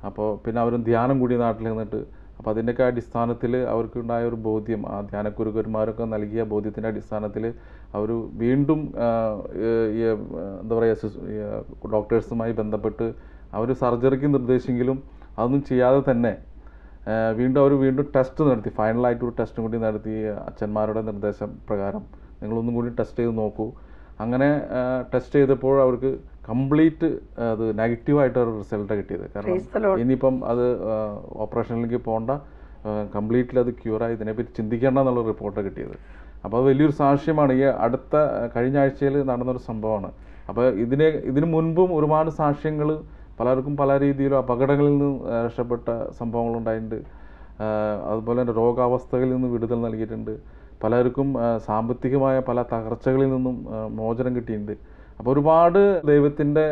അപ്പോൾ പിന്നെ അവർ ധ്യാനം കൂടി നാട്ടിൽ നിന്നിട്ട്, അപ്പോൾ അതിൻ്റെയൊക്കെ അടിസ്ഥാനത്തിൽ അവർക്കുണ്ടായ ഒരു ബോധ്യം, ആ ധ്യാനക്കുരുക്കന്മാരൊക്കെ നൽകിയ ബോധ്യത്തിൻ്റെ അടിസ്ഥാനത്തിൽ അവർ വീണ്ടും എന്താ പറയുക ഡോക്ടേഴ്സുമായി ബന്ധപ്പെട്ട് അവർ സർജറിക്ക് നിർദ്ദേശിച്ചെങ്കിലും അതൊന്നും ചെയ്യാതെ തന്നെ വീണ്ടും ടെസ്റ്റ് നടത്തി. ഫൈനലായിട്ടൊരു ടെസ്റ്റും കൂടി നടത്തി. അച്ഛന്മാരുടെ നിർദ്ദേശം പ്രകാരം നിങ്ങളൊന്നും കൂടി ടെസ്റ്റ് ചെയ്ത് നോക്കൂ. അങ്ങനെ ടെസ്റ്റ് ചെയ്തപ്പോൾ അവർക്ക് കംപ്ലീറ്റ് അത് നെഗറ്റീവായിട്ടൊരു റിസൾട്ട് കിട്ടിയത്. കാരണം ഇനിയിപ്പം അത് ഓപ്പറേഷനിലേക്ക് പോകേണ്ട, കംപ്ലീറ്റ്ലി അത് ക്യൂറായി, ഇതിനെപ്പറ്റി ചിന്തിക്കേണ്ട എന്നുള്ള റിപ്പോർട്ട് കിട്ടിയത്. അപ്പോൾ അത് വലിയൊരു സാക്ഷ്യമാണ്. ഈ കഴിഞ്ഞ ആഴ്ചയിൽ നടന്നൊരു സംഭവമാണ്. അപ്പോൾ ഇതിന് മുൻപും ഒരുപാട് സാക്ഷ്യങ്ങൾ പലർക്കും പല രീതിയിലും അപകടങ്ങളിൽ നിന്ന് രക്ഷപ്പെട്ട സംഭവങ്ങളുണ്ടായിട്ടുണ്ട്. അതുപോലെ തന്നെ രോഗാവസ്ഥകളിൽ നിന്ന് വിടുതൽ നൽകിയിട്ടുണ്ട്. പലർക്കും സാമ്പത്തികമായ പല തകർച്ചകളിൽ നിന്നും മോചനം കിട്ടിയിട്ടുണ്ട്. അപ്പോൾ ഒരുപാട് ദൈവത്തിൻ്റെ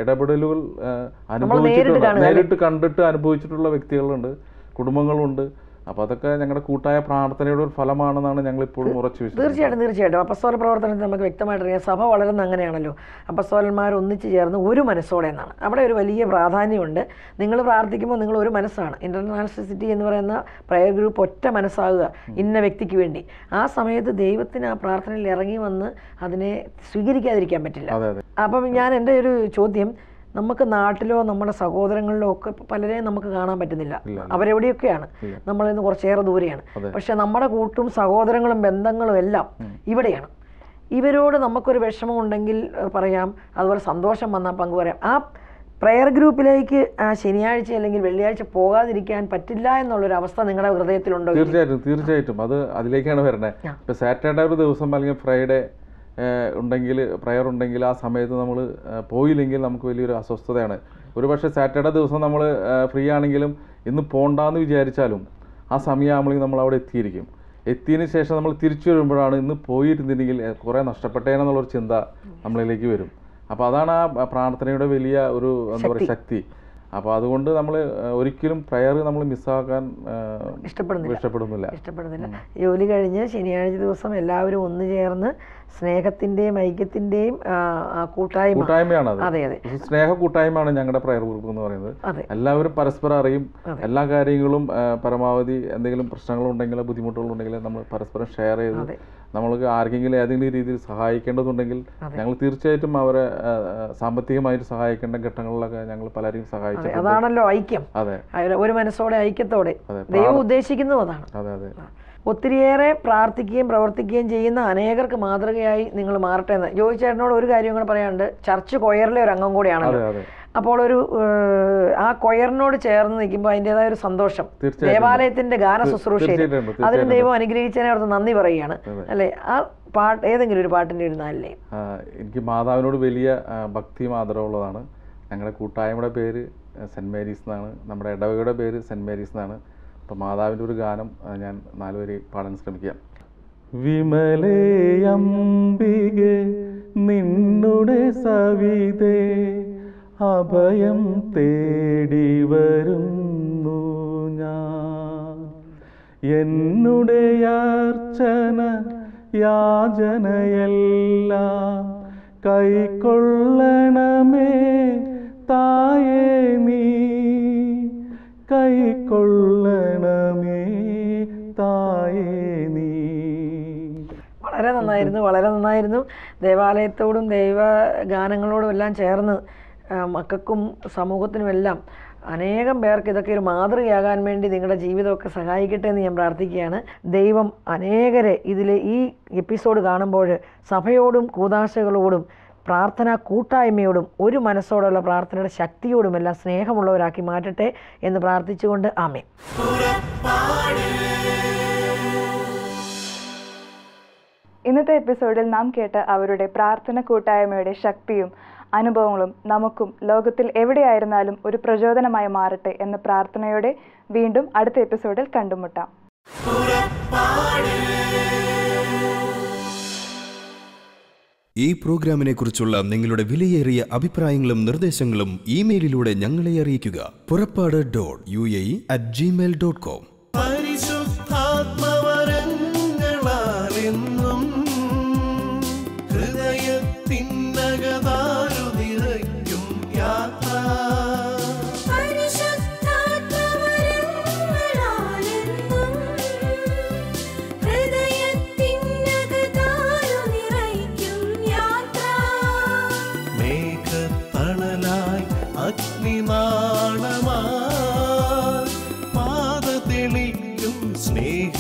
ഇടപെടലുകൾ നേരിട്ട് കണ്ടിട്ട് അനുഭവിച്ചിട്ടുള്ള വ്യക്തികളുണ്ട്, കുടുംബങ്ങളുണ്ട്. അപ്പോൾ അതൊക്കെ ഞങ്ങളുടെ കൂട്ടായ പ്രാർത്ഥനയുടെ ഒരു ഫലമാണെന്നാണ് ഞങ്ങളിപ്പോഴും ഉറച്ചു വിശ്വസിക്കുന്നത്. തീർച്ചയായിട്ടും അപ്പസ്തോല പ്രവർത്തനത്തിൽ നമുക്ക് വ്യക്തമായിട്ടറിയാം, സഭ വളരുന്ന അങ്ങനെയാണല്ലോ. അപ്പസ്തോലന്മാർ ഒന്നിച്ച് ചേർന്ന് ഒരു മനസ്സോടെ എന്നാണ്. അവിടെ ഒരു വലിയ പ്രാധാന്യമുണ്ട്. നിങ്ങൾ പ്രാർത്ഥിക്കുമ്പോൾ നിങ്ങൾ ഒരു മനസ്സാണ്. ഇൻ്റർനാഷണൽ സിറ്റി എന്ന് പറയുന്ന പ്രയർ ഗ്രൂപ്പ് ഒറ്റ മനസ്സാകുക ഇന്ന വ്യക്തിക്ക് വേണ്ടി. ആ സമയത്ത് ദൈവത്തിന് ആ പ്രാർത്ഥനയിൽ ഇറങ്ങി വന്ന് അതിനെ സ്വീകരിക്കാതിരിക്കാൻ പറ്റില്ല. അപ്പം ഞാൻ എൻ്റെ ഒരു ചോദ്യം, നമുക്ക് നാട്ടിലോ നമ്മുടെ സഹോദരങ്ങളിലോ ഒക്കെ പലരെയും നമുക്ക് കാണാൻ പറ്റുന്നില്ല. അവരെവിടെയൊക്കെയാണ്, നമ്മളിൽ നിന്ന് കുറച്ചേറെ ദൂരെയാണ്. പക്ഷെ നമ്മുടെ കൂട്ടും സഹോദരങ്ങളും ബന്ധങ്ങളും എല്ലാം ഇവിടെയാണ്. ഇവരോട് നമുക്കൊരു വിഷമമുണ്ടെങ്കിൽ പറയാം, അതുപോലെ സന്തോഷം വന്നാൽ പങ്കുപറയാം. ആ പ്രെയർ ഗ്രൂപ്പിലേക്ക് ശനിയാഴ്ച അല്ലെങ്കിൽ വെള്ളിയാഴ്ച പോകാതിരിക്കാൻ പറ്റില്ല എന്നുള്ളൊരു അവസ്ഥ നിങ്ങളുടെ ഹൃദയത്തിലുണ്ടോ? തീർച്ചയായിട്ടും അത് അതിലേക്കാണ് വരണേ. ഇപ്പോൾ സാറ്റർഡേ ഒരു ദിവസം അല്ലെങ്കിൽ ഫ്രൈഡേ ഉണ്ടെങ്കിൽ, പ്രയർ ഉണ്ടെങ്കിൽ ആ സമയത്ത് നമ്മൾ പോയില്ലെങ്കിൽ നമുക്ക് വലിയൊരു അസ്വസ്ഥതയാണ്. ഒരു പക്ഷേ സാറ്റർഡേ ദിവസം നമ്മൾ ഫ്രീ ആണെങ്കിലും ഇന്ന് പോകണ്ടെന്ന് വിചാരിച്ചാലും ആ സമയമാകുമ്പോഴേക്കും നമ്മൾ അവിടെ എത്തിയിരിക്കും. എത്തിയതിന് ശേഷം നമ്മൾ തിരിച്ചു വരുമ്പോഴാണ് ഇന്ന് പോയിരുന്നില്ലെങ്കിൽ കുറേ നഷ്ടപ്പെട്ടേനെന്നുള്ളൊരു ചിന്ത നമ്മളിലേക്ക് വരും. അപ്പോൾ അതാണ് ആ പ്രാർത്ഥനയുടെ വലിയ ഒരു എന്താ പറയുക ശക്തി. അപ്പോൾ അതുകൊണ്ട് നമ്മൾ ഒരിക്കലും പ്രയർ നമ്മൾ മിസ്സാക്കാൻ ഇഷ്ടപ്പെടുന്നില്ല. ജോലി കഴിഞ്ഞ് ശനിയാഴ്ച ദിവസം എല്ലാവരും ഒന്നു ചേർന്ന് സ്നേഹത്തിന്റെയും ഐക്യത്തിന്റെയും കൂട്ടായ്മയാണ്. അതെ, സ്നേഹ കൂട്ടായ്മയാണ് ഞങ്ങളുടെ പ്രയർ ഗ്രൂപ്പ് എന്ന് പറയുന്നത്. എല്ലാവരും പരസ്പരം അറിയും, എല്ലാ കാര്യങ്ങളും പരമാവധി എന്തെങ്കിലും പ്രശ്നങ്ങളുണ്ടെങ്കിൽ ബുദ്ധിമുട്ടുകളുണ്ടെങ്കിൽ നമ്മൾ പരസ്പരം ഷെയർ ചെയ്ത് നമ്മൾക്ക് ആർക്കെങ്കിലും ഏതെങ്കിലും രീതിയിൽ സഹായിക്കേണ്ടതുണ്ടെങ്കിൽ ഞങ്ങൾ തീർച്ചയായിട്ടും അവരെ സാമ്പത്തികമായിട്ട് സഹായിക്കേണ്ട ഘട്ടങ്ങളിലൊക്കെ ഞങ്ങൾ പലരെയും സഹായിച്ചു. അതാണല്ലോ ഐക്യം. അതെ, ഒരു മനസ്സോടെ ഐക്യത്തോടെ ദൈവം ഉദ്ദേശിക്കുന്നതും അതാണ്. അതെ. ഒത്തിരിയേറെ പ്രാർത്ഥിക്കുകയും പ്രവർത്തിക്കുകയും ചെയ്യുന്ന അനേകർക്ക് മാതൃകയായി നിങ്ങൾ മാറട്ടെ എന്ന്. ജോയി ചേട്ടനോട് ഒരു കാര്യം കൂടെ പറയാനുണ്ട്. ചർച്ച് കൊയറിലെ ഒരു അംഗം കൂടിയാണല്ലോ. അപ്പോൾ ഒരു ആ കൊയറിനോട് ചേർന്ന് നിൽക്കുമ്പോൾ അതിൻ്റെതായ ഒരു സന്തോഷം, ദേവാലയത്തിന്റെ ഗാന ശുശ്രൂഷയിൽ അതിന് ദൈവം അനുഗ്രഹിച്ചതിനെ അവർക്ക് നന്ദി പറയുകയാണ് അല്ലേ? ആ പാട്ട് ഏതെങ്കിലും ഒരു പാട്ടിൻ്റെ ഒരു നാലിലെ. എനിക്ക് മാതാവിനോട് വലിയ ഭക്തിയും ആദരവുള്ളതാണ്. ഞങ്ങളുടെ കൂട്ടായ്മയുടെ പേര് സെൻറ്റ് മേരീസ് എന്നാണ്, നമ്മുടെ ഇടവകയുടെ പേര് സെൻറ്റ് മേരീസ് എന്നാണ്. അപ്പോൾ മാതാവിൻ്റെ ഒരു ഗാനം ഞാൻ 4 വരി പാടാൻ ശ്രമിക്കാം. വിമലേ അംബികേ നിന്നുടെ സവിതേ അഭയം തേടി വരുന്നു ഞാൻ, എന്നുടെ യാചന യാചനയെല്ലാം കൈക്കൊള്ളണമേ തായേ നീ, കൈക്കൊള്ളണമേ തായേ നീ. വളരെ നന്നായിരുന്നു. ദേവാലയത്തോടും ദൈവഗാനങ്ങളോടും എല്ലാം ചേർന്ന് മക്കൾക്കും സമൂഹത്തിനുമെല്ലാം അനേകം പേർക്ക് ഇതൊക്കെ ഒരു മാതൃകയാകാൻ വേണ്ടി നിങ്ങളുടെ ജീവിതമൊക്കെ സഹായിക്കട്ടെ എന്ന് ഞാൻ പ്രാർത്ഥിക്കുകയാണ്. ദൈവം അനേകരെ ഇതിൽ ഈ എപ്പിസോഡ് കാണുമ്പോൾ സഭയോടും കൂദാശകളോടും പ്രാർത്ഥനാ കൂട്ടായ്മയോടും ഒരു മനസ്സോടുള്ള പ്രാർത്ഥനയുടെ ശക്തിയോടുമെല്ലാം സ്നേഹമുള്ളവരാക്കി മാറ്റട്ടെ എന്ന് പ്രാർത്ഥിച്ചുകൊണ്ട് ആമേൻ. ഇന്നത്തെ എപ്പിസോഡിൽ നാം കേട്ട അവരുടെ പ്രാർത്ഥന കൂട്ടായ്മയുടെ ശക്തിയും അനുഭവങ്ങളും നമുക്കും ലോകത്തിൽ എവിടെയായിരുന്നാലും ഒരു പ്രചോദനമായി മാറട്ടെ എന്ന പ്രാർത്ഥനയോടെ വീണ്ടും അടുത്ത എപ്പിസോഡിൽ കണ്ടുമുട്ടാം. ഈ പ്രോഗ്രാമിനെ കുറിച്ചുള്ള നിങ്ങളുടെ വിലയേറിയ അഭിപ്രായങ്ങളും നിർദ്ദേശങ്ങളും ഇമെയിലിലൂടെ ഞങ്ങളെ അറിയിക്കുക. purappadu.uae@gmail.com. പരിശുദ്ധാത്മവരങ്ങളാലെന്നും ഹൃദയത്തിനകതാരു നിറയ്ക്കും യാത്ര. മേഘത്തണലായി അഗ്നിനാളമായി പാത തെളിക്കും സ്നേഹ